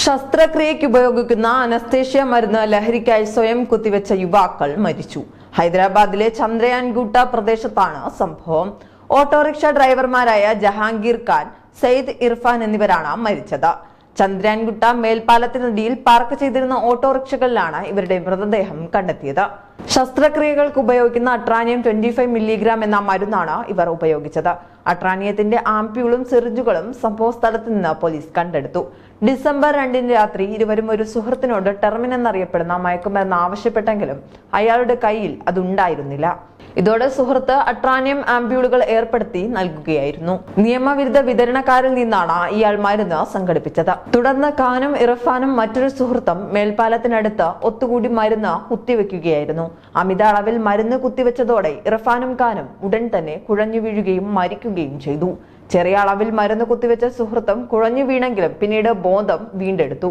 ശസ്ത്രക്രിയയ്ക്ക് ഉപയോഗിക്കുന്ന അനസ്തേഷ്യ മരുന്ന് ലഹരിക്കായി സ്വയം കുത്തിവെച്ച യുവാക്കൾ മരിച്ചു. ഹൈദരാബാദിലെ ചന്ദ്രയാൻഗുട്ട പ്രദേശത്താണ് സംഭവം. ഓട്ടോറിക്ഷ ഡ്രൈവർമാരായ ജഹാംഗീർ ഖാൻ, സയ്യിദ് ഇർഫാൻ എന്നിവരാണ് മരിച്ചത്. ചന്ദ്രയാൻഗുട്ട മേൽപ്പാലത്തിനടിയിൽ പാർക്ക് ചെയ്തിരുന്ന ഓട്ടോറിക്ഷകളിലാണ് ഇവരുടെ മൃതദേഹം കണ്ടെത്തിയത്. ശസ്ത്രക്രിയകൾക്ക് ഉപയോഗിക്കുന്ന അട്രാനിയം 25 മില്ലിഗ്രാം എന്ന മരുന്നാണ് ഇവർ ഉപയോഗിച്ചത്. അട്രാനിയത്തിന്റെ ആംപ്യൂളും സിറിഞ്ചുകളും സംഭവ സ്ഥലത്ത് നിന്ന് പോലീസ് കണ്ടെടുത്തു. ഡിസംബർ 2 രാത്രി ഇരുവരും ഒരു സുഹൃത്തിനോട് ടെർമിൻ എന്നറിയപ്പെടുന്ന മയക്കുമരുന്ന് ആവശ്യപ്പെട്ടെങ്കിലും അയാളുടെ കയ്യിൽ അതുണ്ടായിരുന്നില്ല. ഇതോടെ സുഹൃത്ത് അട്രാനിയം ആംപ്യൂളുകൾ ഏർപ്പെടുത്തി നൽകുകയായിരുന്നു. നിയമവിരുദ്ധ വിതരണക്കാരിൽ നിന്നാണ് ഇയാൾ മരുന്ന് സംഘടിപ്പിച്ചത്. തുടർന്ന് ഖാനും ഇർഫാനും മറ്റൊരു സുഹൃത്തും മേൽപ്പാലത്തിനടുത്ത് ഒത്തുകൂടി മരുന്ന് കുത്തിവെക്കുകയായിരുന്നു. അമിത അളവിൽ മരുന്ന് കുത്തിവെച്ചതോടെ ഇർഫാനും ഖാനും ഉടൻ തന്നെ കുഴഞ്ഞു വീഴുകയും മരിക്കുകയും ചെയ്തു. ചെറിയ അളവിൽ മരുന്ന് കുത്തിവെച്ച സുഹൃത്തും കുഴഞ്ഞു വീണെങ്കിലും പിന്നീട് ബോധം വീണ്ടെടുത്തു.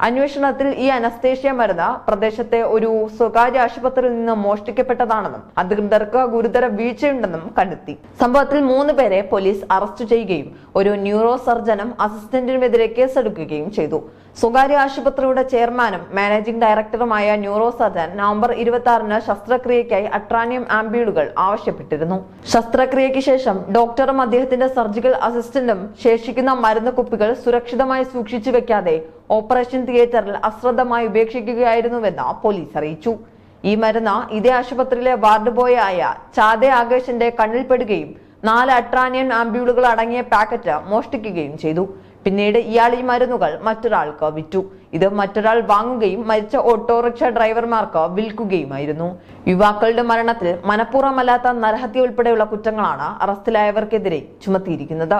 അന്വേഷണത്തിൽ ഈ അനസ്തേഷ്യ മരുന്ന് പ്രദേശത്തെ ഒരു സ്വകാര്യ ആശുപത്രിയിൽ നിന്ന് മോഷ്ടിക്കപ്പെട്ടതാണെന്നും അധികൃതർക്ക് ഗുരുതര വീഴ്ചയുണ്ടെന്നും കണ്ടെത്തി. സംഭവത്തിൽ 3 പേരെ പോലീസ് അറസ്റ്റ് ചെയ്യുകയും ഒരു ന്യൂറോ സർജനും അസിസ്റ്റന്റിനുമെതിരെ കേസെടുക്കുകയും ചെയ്തു. സ്വകാര്യ ആശുപത്രിയുടെ ചെയർമാനും മാനേജിംഗ് ഡയറക്ടറുമായ ന്യൂറോ സർജൻ നവംബർ 26-ന് ശസ്ത്രക്രിയയ്ക്കായി അട്രാനിയം ആംപ്യൂളുകൾ ആവശ്യപ്പെട്ടിരുന്നു. ശസ്ത്രക്രിയയ്ക്ക് ശേഷം ഡോക്ടറും അദ്ദേഹത്തിന്റെ സർജിക്കൽ അസിസ്റ്റന്റും ശേഷിക്കുന്ന മരുന്ന് കുപ്പികൾ സുരക്ഷിതമായി സൂക്ഷിച്ചു വെക്കാതെ ഓപ്പറേഷൻ തിയേറ്ററിൽ അശ്രദ്ധമായി ഉപേക്ഷിക്കുകയായിരുന്നുവെന്ന് പോലീസ് അറിയിച്ചു. ഈ മരുന്ന് ഇതേ ആശുപത്രിയിലെ വാർഡ് ബോയ് ആയ ചാദെ ആകേഷിന്റെ കണ്ണിൽപ്പെടുകയും 4 അട്രാനിയൻ ആംപ്യൂളുകൾ അടങ്ങിയ പാക്കറ്റ് മോഷ്ടിക്കുകയും ചെയ്തു. പിന്നീട് ഇയാൾ ഈ മരുന്നുകൾ മറ്റൊരാൾക്ക് വിറ്റു. ഇത് മറ്റൊരാൾ വാങ്ങുകയും മരിച്ച ഓട്ടോറിക്ഷ ഡ്രൈവർമാർക്ക് വിൽക്കുകയുമായിരുന്നു. യുവാക്കളുടെ മരണത്തിൽ മനഃപൂർവ്വമല്ലാത്ത നരഹത്യ ഉൾപ്പെടെയുള്ള കുറ്റങ്ങളാണ് അറസ്റ്റിലായവർക്കെതിരെ ചുമത്തിയിരിക്കുന്നത്.